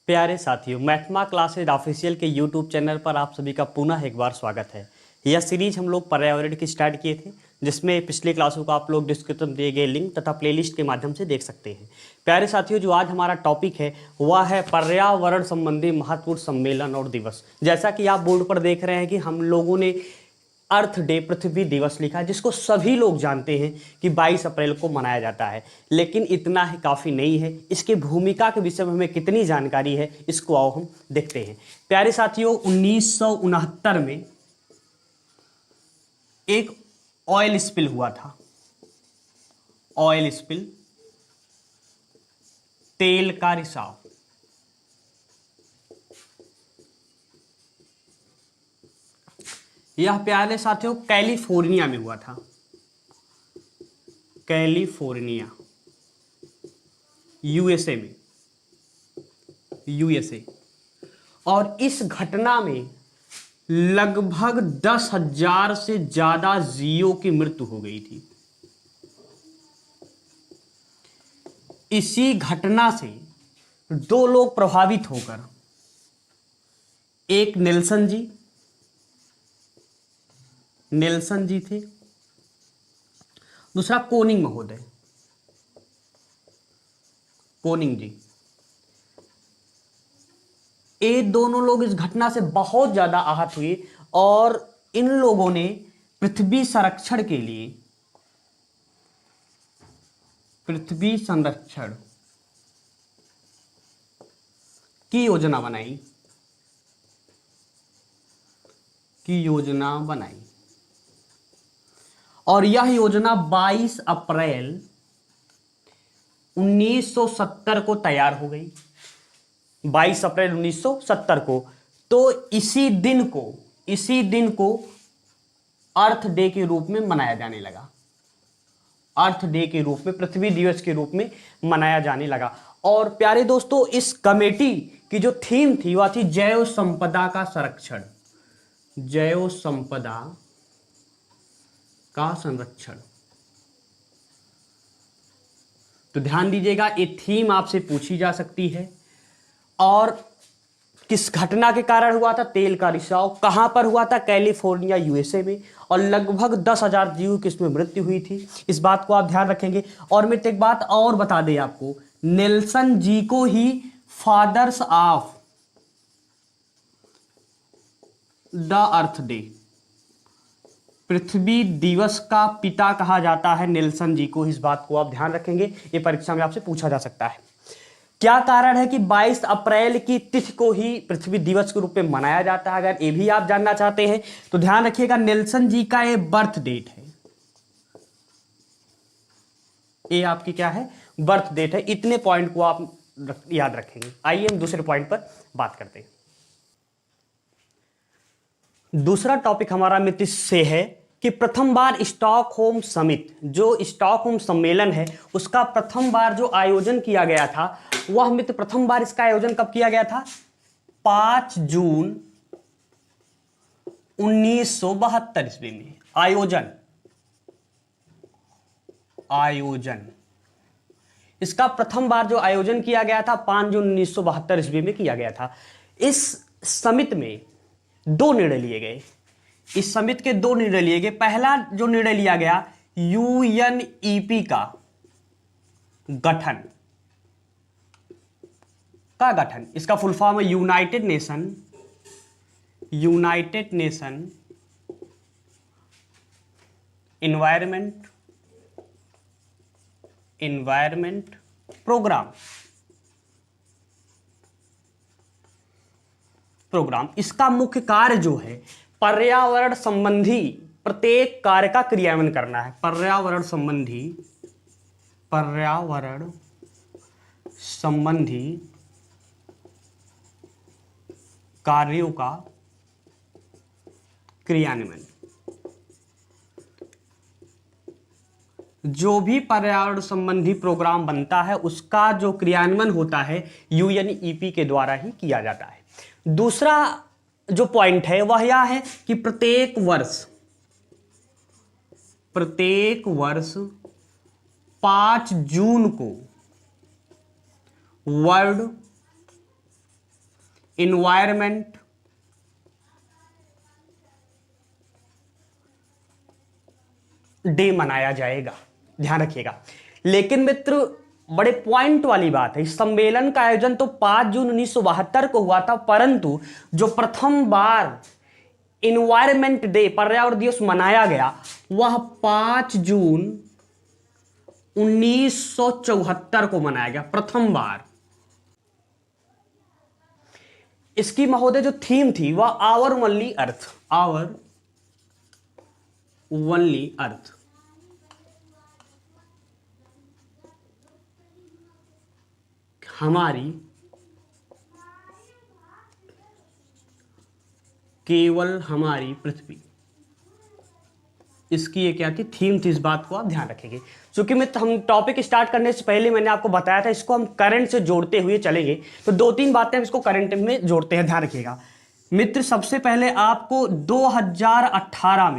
प्यारे साथियों, मैथमा classes official के यूट्यूब चैनल पर आप सभी का पुनः एक बार स्वागत है। यह सीरीज हम लोग पर्यावरण की स्टार्ट किए थे, जिसमें पिछली क्लासों को आप लोग डिस्क्रिप्शन में दिए गए लिंक तथा प्लेलिस्ट के माध्यम से देख सकते हैं। प्यारे साथियों, जो आज हमारा टॉपिक है वह है पर्यावरण संबंधी महत्वपूर्ण सम्मेलन और दिवस। जैसा कि आप बोर्ड पर देख रहे हैं कि हम लोगों ने अर्थ डे, पृथ्वी दिवस लिखा है, जिसको सभी लोग जानते हैं कि 22 अप्रैल को मनाया जाता है। लेकिन इतना ही काफ़ी नहीं है, इसकी भूमिका के विषय में हमें कितनी जानकारी है, इसको आओ हम देखते हैं। प्यारे साथियों, 1969 में एक ऑयल स्पिल हुआ था। ऑयल स्पिल, तेल का रिसाव। यह प्यारे साथियों कैलिफोर्निया में हुआ था। कैलिफोर्निया, यूएसए में, यूएसए। और इस घटना में लगभग 10,000 से ज्यादा जीवों की मृत्यु हो गई थी। इसी घटना से दो लोग प्रभावित होकर, एक नेल्सन जी थे, दूसरा कोनिंग महोदय, कोनिंग जी। ये दोनों लोग इस घटना से बहुत ज्यादा आहत हुए और इन लोगों ने पृथ्वी संरक्षण के लिए, पृथ्वी संरक्षण की योजना बनाई। और यह योजना 22 अप्रैल 1970 को तैयार हो गई। 22 अप्रैल 1970 को। तो इसी दिन को अर्थ डे के रूप में मनाया जाने लगा। अर्थ डे के रूप में, पृथ्वी दिवस के रूप में मनाया जाने लगा। और प्यारे दोस्तों, इस कमेटी की जो थीम थी वह थी जैव संपदा का संरक्षण। जैव संपदा का संरक्षण। तो ध्यान दीजिएगा, ये थीम आपसे पूछी जा सकती है। और किस घटना के कारण हुआ था? तेल का रिसाव। कहां पर हुआ था? कैलिफोर्निया, यूएसए में। और लगभग 10,000 जीवों की इसमें मृत्यु हुई थी। इस बात को आप ध्यान रखेंगे। और मैं एक बात और बता दें आपको, नेल्सन जी को ही fathers of the earth day, पृथ्वी दिवस का पिता कहा जाता है नेल्सन जी को। इस बात को आप ध्यान रखेंगे, ये परीक्षा में आपसे पूछा जा सकता है। क्या कारण है कि 22 अप्रैल की तिथि को ही पृथ्वी दिवस के रूप में मनाया जाता है? अगर ये भी आप जानना चाहते हैं तो ध्यान रखिएगा, नेल्सन जी का ये बर्थ डेट है। ये आपकी क्या है? बर्थ डेट है। इतने पॉइंट को आप याद रखेंगे। आइए हम दूसरे पॉइंट पर बात करते हैं। दूसरा टॉपिक हमारा मित्र से है कि प्रथम बार स्टॉकहोम समिट, जो स्टॉकहोम सम्मेलन है, उसका प्रथम बार जो आयोजन किया गया था, वह मित्र प्रथम बार इसका आयोजन कब किया गया था? 5 जून 1972 ईस्वी में। आयोजन इसका प्रथम बार जो आयोजन किया गया था 5 जून 1972 ईस्वी में किया गया था। इस समिट में दो निर्णय लिए गए। इस समिट के दो निर्णय लिए गए। पहला जो निर्णय लिया गया, यूएनईपी का गठन। इसका फुल फॉर्म है यूनाइटेड नेशन एनवायरमेंट प्रोग्राम। इसका मुख्य कार्य जो है, पर्यावरण संबंधी प्रत्येक कार्य का क्रियान्वयन करना है। पर्यावरण संबंधी कार्यों का क्रियान्वयन। जो भी पर्यावरण संबंधी प्रोग्राम बनता है, उसका जो क्रियान्वयन होता है यूएनईपी के द्वारा ही किया जाता है। दूसरा जो पॉइंट है वह यह है कि प्रत्येक वर्ष 5 जून को वर्ल्ड इन्वायरमेंट डे मनाया जाएगा, ध्यान रखिएगा। लेकिन मित्र बड़े पॉइंट वाली बात है, इस सम्मेलन का आयोजन तो 5 जून 1972 को हुआ था, परंतु जो प्रथम बार इन्वायरमेंट डे, पर्यावरण दिवस मनाया गया, वह 5 जून 1974 को मनाया गया, प्रथम बार। इसकी महोदय जो थीम थी वह our only earth, our only earth. हमारी केवल हमारी पृथ्वी, इसकी ये क्या थी, थीम थी। इस बात को आप ध्यान रखेंगे। क्योंकि मित्र हम टॉपिक स्टार्ट करने से पहले मैंने आपको बताया था इसको हम करंट से जोड़ते हुए चलेंगे, तो 2-3 बातें हम इसको करंट में जोड़ते हैं, ध्यान रखिएगा मित्र। सबसे पहले आपको 2018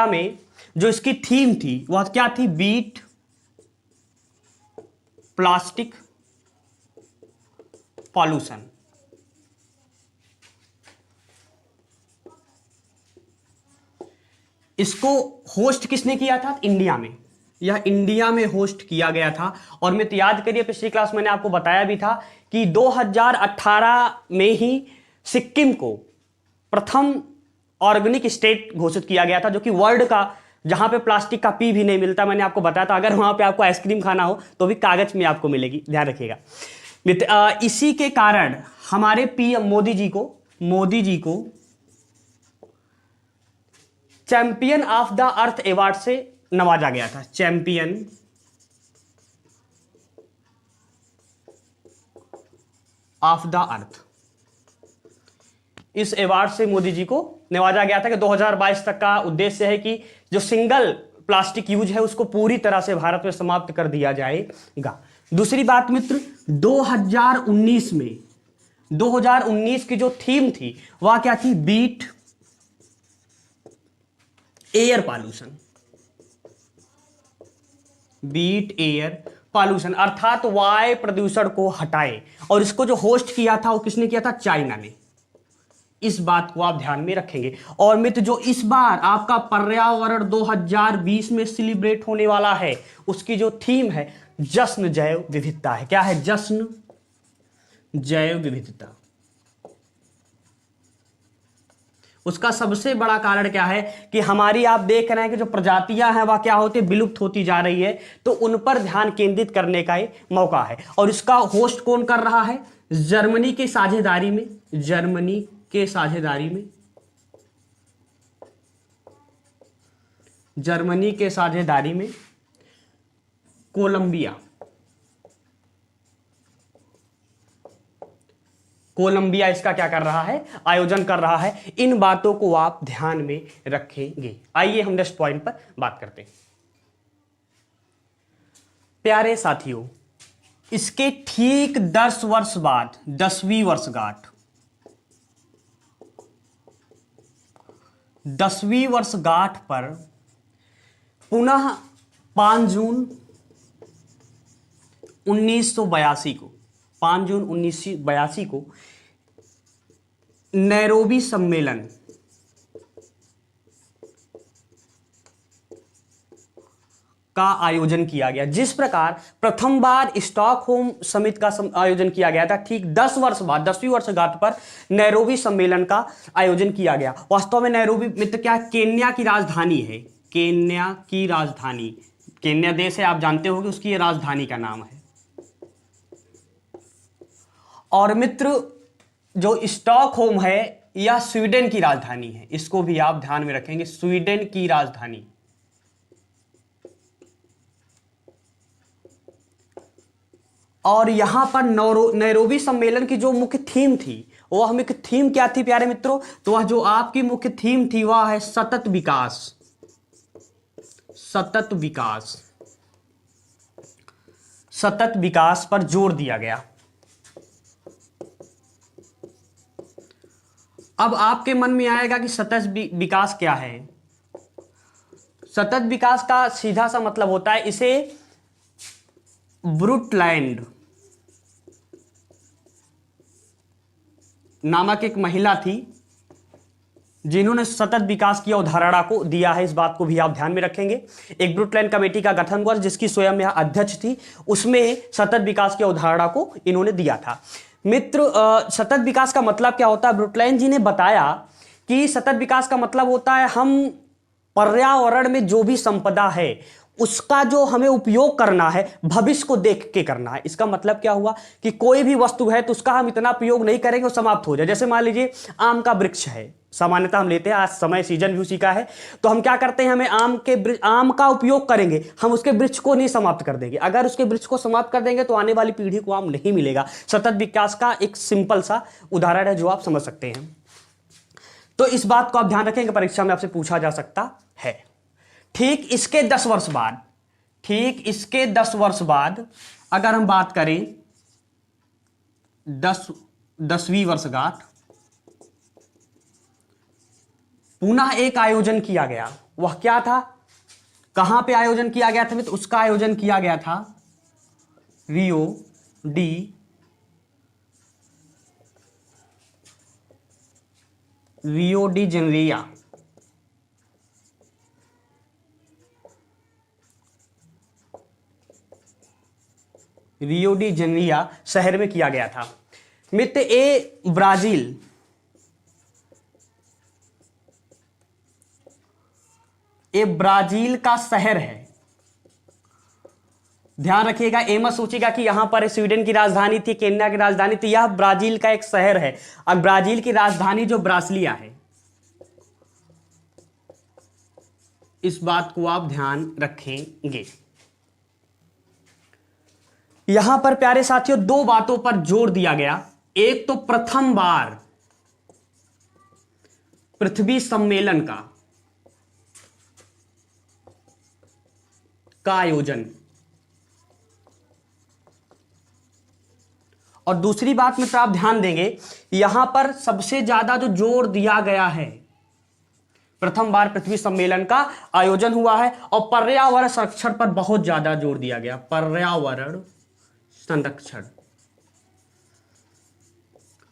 में जो इसकी थीम थी वह क्या थी, बीट प्लास्टिक पॉल्यूशन। इसको होस्ट किसने किया था, इंडिया में, यह इंडिया में होस्ट किया गया था। और मित्र याद करिए पिछली क्लास मैंने आपको बताया भी था कि 2018 में ही सिक्किम को प्रथम ऑर्गेनिक स्टेट घोषित किया गया था, जो कि वर्ल्ड का जहां पे प्लास्टिक का पी भी नहीं मिलता। मैंने आपको बताया था अगर वहां पे आपको आइसक्रीम खाना हो तो भी कागज में आपको मिलेगी, ध्यान रखिएगा मित्र। इसी के कारण हमारे पीएम मोदी जी को champion of the earth award से नवाजा गया था, चैंपियन ऑफ द अर्थ। इस अवार्ड से मोदी जी को नवाजा गया था कि 2022 तक का उद्देश्य है कि जो सिंगल प्लास्टिक यूज है उसको पूरी तरह से भारत में समाप्त कर दिया जाएगा। दूसरी बात मित्र, 2019 की जो थीम थी वह क्या थी, beat air pollution, beat air pollution, अर्थात वायु प्रदूषण को हटाए। और इसको जो होस्ट किया था वो किसने किया था, चाइना ने। इस बात को आप ध्यान में रखेंगे। और मित्र जो इस बार आपका पर्यावरण 2020 में सेलिब्रेट होने वाला है उसकी जो थीम है जश्न जैव विविधता है। क्या है, जश्न जैव विविधता। उसका सबसे बड़ा कारण क्या है कि हमारी आप देख रहे हैं कि जो प्रजातियां हैं वह क्या होती है, विलुप्त होती जा रही है, तो उन पर ध्यान केंद्रित करने का ये मौका है। और इसका होस्ट कौन कर रहा है, जर्मनी की साझेदारी में, जर्मनी के साझेदारी में, जर्मनी के साझेदारी में कोलंबिया इसका क्या कर रहा है, आयोजन कर रहा है। इन बातों को आप ध्यान में रखेंगे। आइए हम नेक्स्ट पॉइंट पर बात करते हैं। प्यारे साथियों, इसके ठीक 10 वर्ष बाद 10वीं वर्षगांठ, 10वीं वर्षगांठ पर पुनः 5 जून 1982 को, 5 जून 1982 को नैरोबी सम्मेलन का आयोजन किया गया। जिस प्रकार प्रथम बार स्टॉकहोम समिट का आयोजन किया गया था, ठीक 10 वर्ष बाद 10वीं वर्षगांठ पर नैरोबी सम्मेलन का आयोजन किया गया। वास्तव में नैरोबी मित्र क्या, केन्या की राजधानी है, केन्या की राजधानी, केन्या देश है आप जानते होंगे, उसकी राजधानी का नाम है। और मित्र जो स्टॉकहोम है यह स्वीडन की राजधानी है, इसको भी आप ध्यान में रखेंगे, स्वीडन की राजधानी। और यहां पर नैरोबी सम्मेलन की जो मुख्य थीम थी, वह मुख्य थीम क्या थी प्यारे मित्रों, तो वह जो आपकी मुख्य थीम थी वह है सतत विकास, सतत विकास, सतत विकास पर जोर दिया गया। अब आपके मन में आएगा कि सतत विकास क्या है। सतत विकास का सीधा सा मतलब होता है, इसे ब्रुटलैंड नामक एक महिला थी जिन्होंने सतत विकास की अवधारणा को दिया है। इस बात को भी आप ध्यान में रखेंगे। एक ब्रुटलैंड कमेटी का गठन हुआ जिसकी स्वयं यह अध्यक्ष थी, उसमें सतत विकास की अवधारणा को इन्होंने दिया था। मित्र, सतत विकास का मतलब क्या होता है? ब्रुटलैंड जी ने बताया कि सतत विकास का मतलब होता है हम पर्यावरण में जो भी संपदा है उसका जो हमें उपयोग करना है भविष्य को देख के करना है। इसका मतलब क्या हुआ कि कोई भी वस्तु है तो उसका हम इतना उपयोग नहीं करेंगे वो समाप्त हो जाए। जैसे मान लीजिए आम का वृक्ष है, सामान्यतः हम लेते हैं, आज समय सीजन भी उसी का है, तो हम क्या करते हैं, हमें आम का उपयोग करेंगे, हम उसके वृक्ष को नहीं समाप्त कर देंगे। अगर उसके वृक्ष को समाप्त कर देंगे तो आने वाली पीढ़ी को आम नहीं मिलेगा। सतत विकास का एक सिंपल सा उदाहरण है जो आप समझ सकते हैं। तो इस बात को आप ध्यान रखेंगे, परीक्षा में आपसे पूछा जा सकता है। ठीक इसके 10 वर्ष बाद अगर हम बात करें 10वीं वर्षगांठ, पुनः एक आयोजन किया गया। वह क्या था, कहां पे आयोजन किया गया था? तो उसका आयोजन किया गया था Rio de Janeiro. Rio de Janeiro शहर में किया गया था। मित्र, ये ब्राजील का शहर है। ध्यान रखिएगा, ये मत सोचिएगा कि यहां पर स्वीडन की राजधानी थी, केन्या की राजधानी थी। यह ब्राजील का एक शहर है और ब्राजील की राजधानी जो ब्रासिलिया है, इस बात को आप ध्यान रखेंगे। यहां पर प्यारे साथियों 2 बातों पर जोर दिया गया। एक तो प्रथम बार पृथ्वी सम्मेलन का आयोजन, और दूसरी बात मित्र आप ध्यान देंगे, यहां पर सबसे ज्यादा जो जोर दिया गया है, प्रथम बार पृथ्वी सम्मेलन का आयोजन हुआ है और पर्यावरण संरक्षण पर बहुत ज्यादा जोर दिया गया। पर्यावरण संरक्षण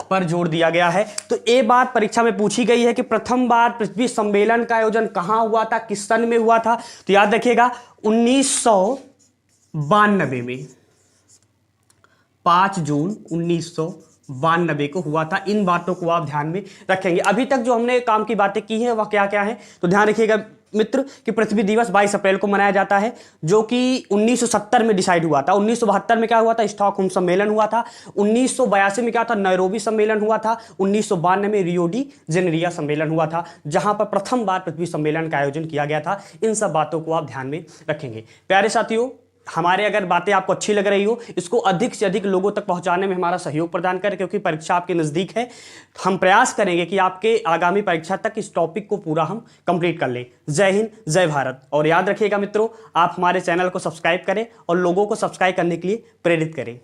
पर जोर दिया गया है। तो ये बात परीक्षा में पूछी गई है कि प्रथम बार पृथ्वी सम्मेलन का आयोजन कहां हुआ था, किस सन में हुआ था? तो याद रखिएगा 1992 में, 5 जून 1992 को हुआ था। इन बातों को आप ध्यान में रखेंगे। अभी तक जो हमने काम की बातें की हैं वह क्या क्या है, तो ध्यान रखिएगा मित्र कि पृथ्वी दिवस 22 अप्रैल को मनाया जाता है, जो कि 1970 में डिसाइड हुआ था। 1972 में क्या हुआ था, स्टॉकहोम सम्मेलन हुआ था। 1982 में क्या था, नैरोबी सम्मेलन हुआ था। 1992 में रियो डी जेनेरिया सम्मेलन हुआ था, जहां पर प्रथम बार पृथ्वी सम्मेलन का आयोजन किया गया था। इन सब बातों को आप ध्यान में रखेंगे। प्यारे साथियों, हमारे अगर बातें आपको अच्छी लग रही हो, इसको अधिक से अधिक लोगों तक पहुंचाने में हमारा सहयोग प्रदान करें, क्योंकि परीक्षा आपके नज़दीक है। हम प्रयास करेंगे कि आपके आगामी परीक्षा तक इस टॉपिक को पूरा हम कंप्लीट कर लें। जय हिंद, जय भारत। और याद रखिएगा मित्रों, आप हमारे चैनल को सब्सक्राइब करें और लोगों को सब्सक्राइब करने के लिए प्रेरित करें।